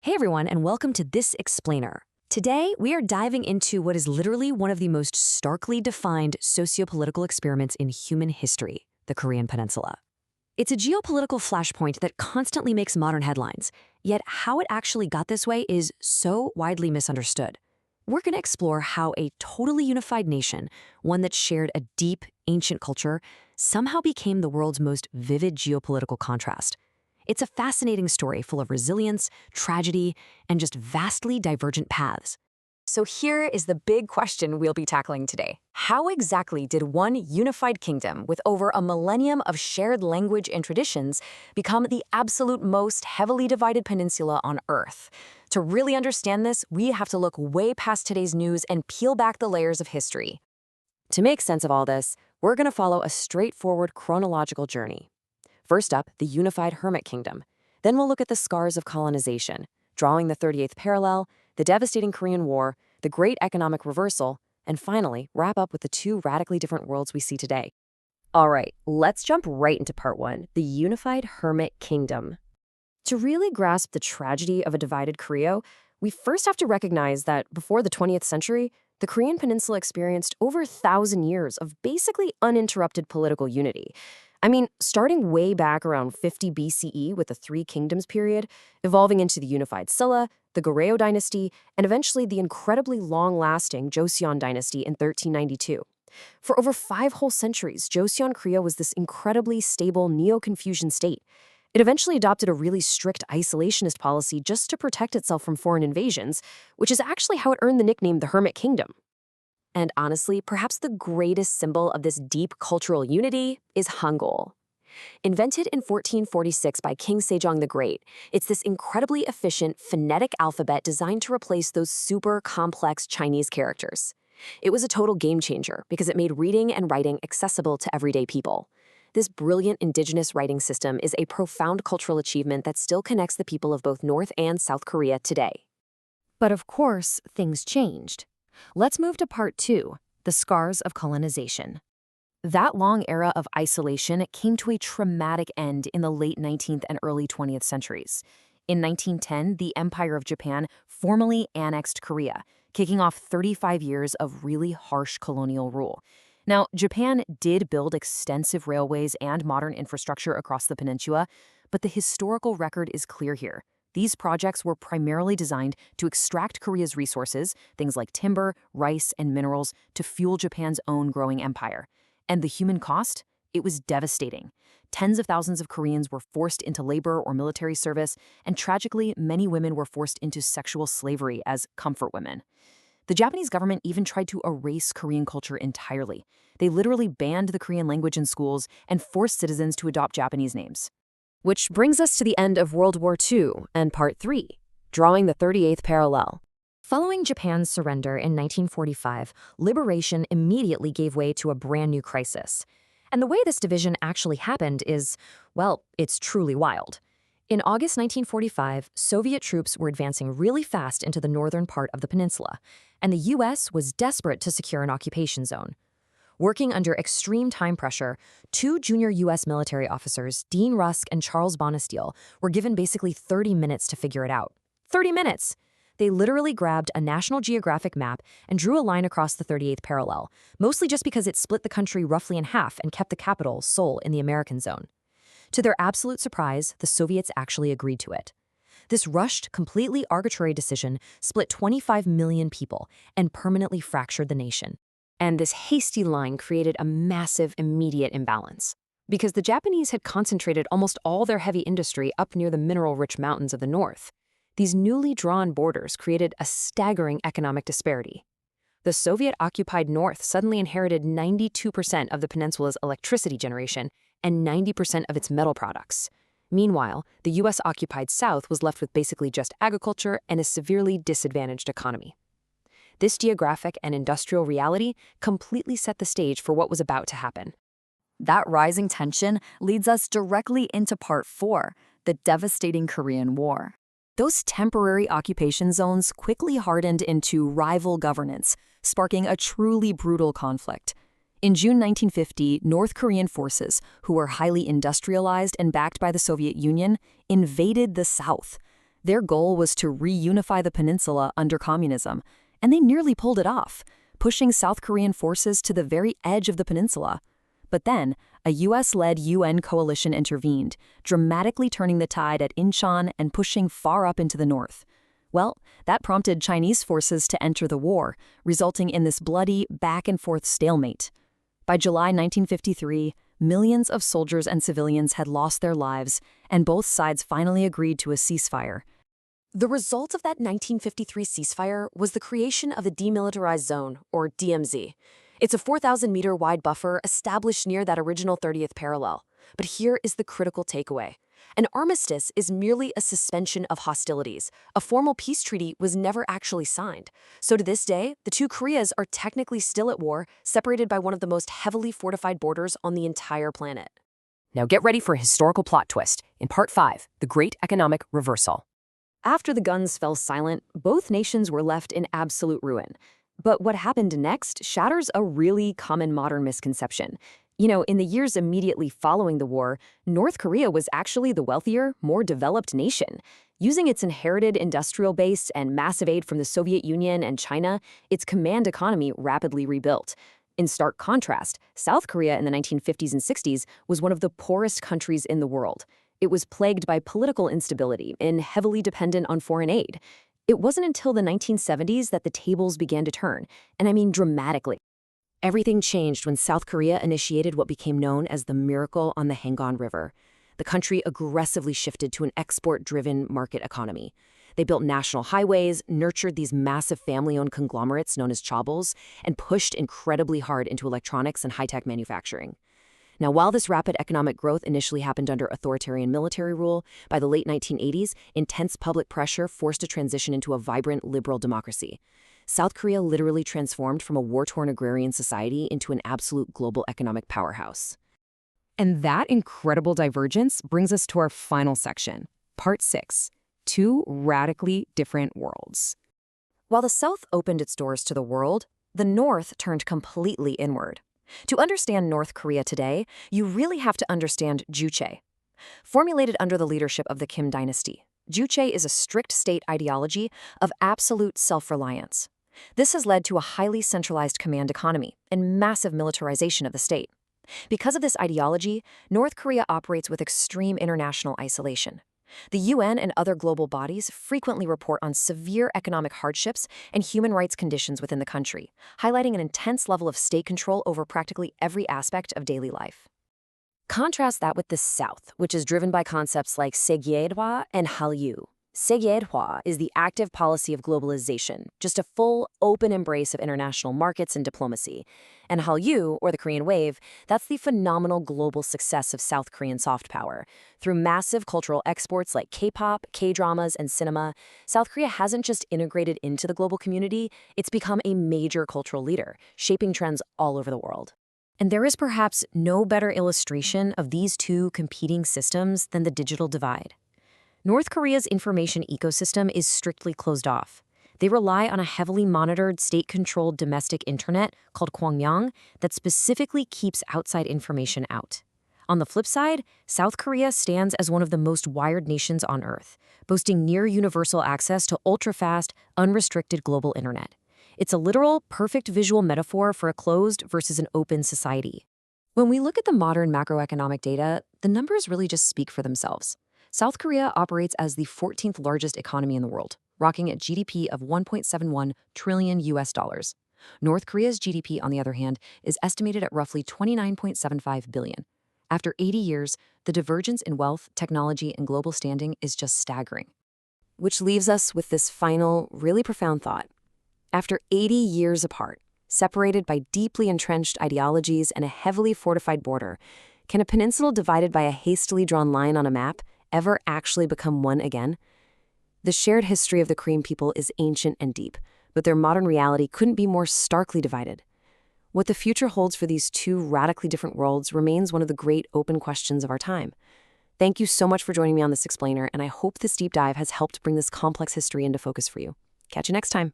Hey everyone, and welcome to This Explainer. Today, we are diving into what is literally one of the most starkly defined sociopolitical experiments in human history, the Korean Peninsula. It's a geopolitical flashpoint that constantly makes modern headlines, yet how it actually got this way is so widely misunderstood. We're going to explore how a totally unified nation, one that shared a deep, ancient culture, somehow became the world's most vivid geopolitical contrast. It's a fascinating story full of resilience, tragedy, and just vastly divergent paths. So here is the big question we'll be tackling today. How exactly did one unified kingdom with over a millennium of shared language and traditions become the absolute most heavily divided peninsula on Earth? To really understand this, we have to look way past today's news and peel back the layers of history. To make sense of all this, we're going to follow a straightforward chronological journey. First up, the unified hermit kingdom. Then we'll look at the scars of colonization, drawing the 38th parallel, the devastating Korean War, the great economic reversal, and finally, wrap up with the two radically different worlds we see today. All right, let's jump right into part one, the unified hermit kingdom. To really grasp the tragedy of a divided Korea, we first have to recognize that before the 20th century, the Korean peninsula experienced over 1,000 years of basically uninterrupted political unity. Starting way back around 50 BCE with the Three Kingdoms period, evolving into the unified Silla, the Goryeo dynasty, and eventually the incredibly long-lasting Joseon dynasty in 1392. For over 5 whole centuries, Joseon Korea was this incredibly stable Neo-Confucian state. It eventually adopted a really strict isolationist policy just to protect itself from foreign invasions, which is actually how it earned the nickname the Hermit Kingdom. And honestly, perhaps the greatest symbol of this deep cultural unity is Hangul. Invented in 1446 by King Sejong the Great, it's this incredibly efficient phonetic alphabet designed to replace those super complex Chinese characters. It was a total game changer because it made reading and writing accessible to everyday people. This brilliant indigenous writing system is a profound cultural achievement that still connects the people of both North and South Korea today. But of course, things changed. Let's move to part two, the scars of colonization. That long era of isolation came to a traumatic end in the late 19th and early 20th centuries. In 1910, the Empire of Japan formally annexed Korea, kicking off 35 years of really harsh colonial rule. Now, Japan did build extensive railways and modern infrastructure across the peninsula, but the historical record is clear here. These projects were primarily designed to extract Korea's resources, things like timber, rice, and minerals, to fuel Japan's own growing empire. And the human cost? It was devastating. Tens of thousands of Koreans were forced into labor or military service, and tragically, many women were forced into sexual slavery as comfort women. The Japanese government even tried to erase Korean culture entirely. They literally banned the Korean language in schools and forced citizens to adopt Japanese names. Which brings us to the end of World War II and Part 3, drawing the 38th parallel. Following Japan's surrender in 1945, liberation immediately gave way to a brand new crisis. And the way this division actually happened is, well, it's truly wild. In August 1945, Soviet troops were advancing really fast into the northern part of the peninsula, and the U.S. was desperate to secure an occupation zone. Working under extreme time pressure, 2 junior U.S. military officers, Dean Rusk and Charles Bonesteel, were given basically 30 minutes to figure it out. 30 minutes! They literally grabbed a National Geographic map and drew a line across the 38th parallel, mostly just because it split the country roughly in half and kept the capital, Seoul, in the American zone. To their absolute surprise, the Soviets actually agreed to it. This rushed, completely arbitrary decision split 25 million people and permanently fractured the nation. And this hasty line created a massive, immediate imbalance. Because the Japanese had concentrated almost all their heavy industry up near the mineral-rich mountains of the north, these newly drawn borders created a staggering economic disparity. The Soviet-occupied north suddenly inherited 92% of the peninsula's electricity generation and 90% of its metal products. Meanwhile, the U.S.-occupied south was left with basically just agriculture and a severely disadvantaged economy. This geographic and industrial reality completely set the stage for what was about to happen. That rising tension leads us directly into Part 4, the devastating Korean War. Those temporary occupation zones quickly hardened into rival governance, sparking a truly brutal conflict. In June 1950, North Korean forces, who were highly industrialized and backed by the Soviet Union, invaded the South. Their goal was to reunify the peninsula under communism, and they nearly pulled it off, pushing South Korean forces to the very edge of the peninsula. But then, a US-led UN coalition intervened, dramatically turning the tide at Incheon and pushing far up into the north. Well, that prompted Chinese forces to enter the war, resulting in this bloody back-and-forth stalemate. By July 1953, millions of soldiers and civilians had lost their lives, and both sides finally agreed to a ceasefire. The result of that 1953 ceasefire was the creation of the Demilitarized Zone, or DMZ. It's a 4,000-meter wide buffer established near that original 30th parallel. But here is the critical takeaway. An armistice is merely a suspension of hostilities. A formal peace treaty was never actually signed. So to this day, the two Koreas are technically still at war, separated by one of the most heavily fortified borders on the entire planet. Now get ready for a historical plot twist. In Part 5, the Great Economic Reversal. After the guns fell silent, both nations were left in absolute ruin. But what happened next shatters a really common modern misconception. In the years immediately following the war, North Korea was actually the wealthier, more developed nation. Using its inherited industrial base and massive aid from the Soviet Union and China, its command economy rapidly rebuilt. In stark contrast, South Korea in the 1950s and 60s was one of the poorest countries in the world. It was plagued by political instability and heavily dependent on foreign aid. It wasn't until the 1970s that the tables began to turn, and I mean dramatically. Everything changed when South Korea initiated what became known as the Miracle on the Hangang River. The country aggressively shifted to an export-driven market economy. They built national highways, nurtured these massive family-owned conglomerates known as chaebols, and pushed incredibly hard into electronics and high-tech manufacturing. Now, while this rapid economic growth initially happened under authoritarian military rule, by the late 1980s, intense public pressure forced a transition into a vibrant liberal democracy. South Korea literally transformed from a war-torn agrarian society into an absolute global economic powerhouse. And that incredible divergence brings us to our final section, Part 6, Two Radically Different Worlds. While the South opened its doors to the world, the North turned completely inward. To understand North Korea today, you really have to understand Juche. Formulated under the leadership of the Kim dynasty, Juche is a strict state ideology of absolute self-reliance. This has led to a highly centralized command economy and massive militarization of the state. Because of this ideology, North Korea operates with extreme international isolation. The UN and other global bodies frequently report on severe economic hardships and human rights conditions within the country, highlighting an intense level of state control over practically every aspect of daily life. Contrast that with the South, which is driven by concepts like Segyeodhwa and Hallyu. Segyeodhwa is the active policy of globalization, just a full, open embrace of international markets and diplomacy. And Hallyu, or the Korean Wave, that's the phenomenal global success of South Korean soft power. Through massive cultural exports like K-pop, K-dramas, and cinema, South Korea hasn't just integrated into the global community, it's become a major cultural leader, shaping trends all over the world. And there is perhaps no better illustration of these two competing systems than the digital divide. North Korea's information ecosystem is strictly closed off. They rely on a heavily monitored, state-controlled domestic internet called Kwangmyang that specifically keeps outside information out. On the flip side, South Korea stands as one of the most wired nations on Earth, boasting near-universal access to ultra-fast, unrestricted global internet. It's a literal, perfect visual metaphor for a closed versus an open society. When we look at the modern macroeconomic data, the numbers really just speak for themselves. South Korea operates as the 14th largest economy in the world, rocking at GDP of $1.71 trillion US dollars. North Korea's GDP, on the other hand, is estimated at roughly $29.75 billion. After 80 years, the divergence in wealth, technology, and global standing is just staggering. Which leaves us with this final, really profound thought. After 80 years apart, separated by deeply entrenched ideologies and a heavily fortified border, can a peninsula divided by a hastily drawn line on a map ever actually become one again? The shared history of the Korean people is ancient and deep, but their modern reality couldn't be more starkly divided. What the future holds for these two radically different worlds remains one of the great open questions of our time. Thank you so much for joining me on this explainer, and I hope this deep dive has helped bring this complex history into focus for you. Catch you next time.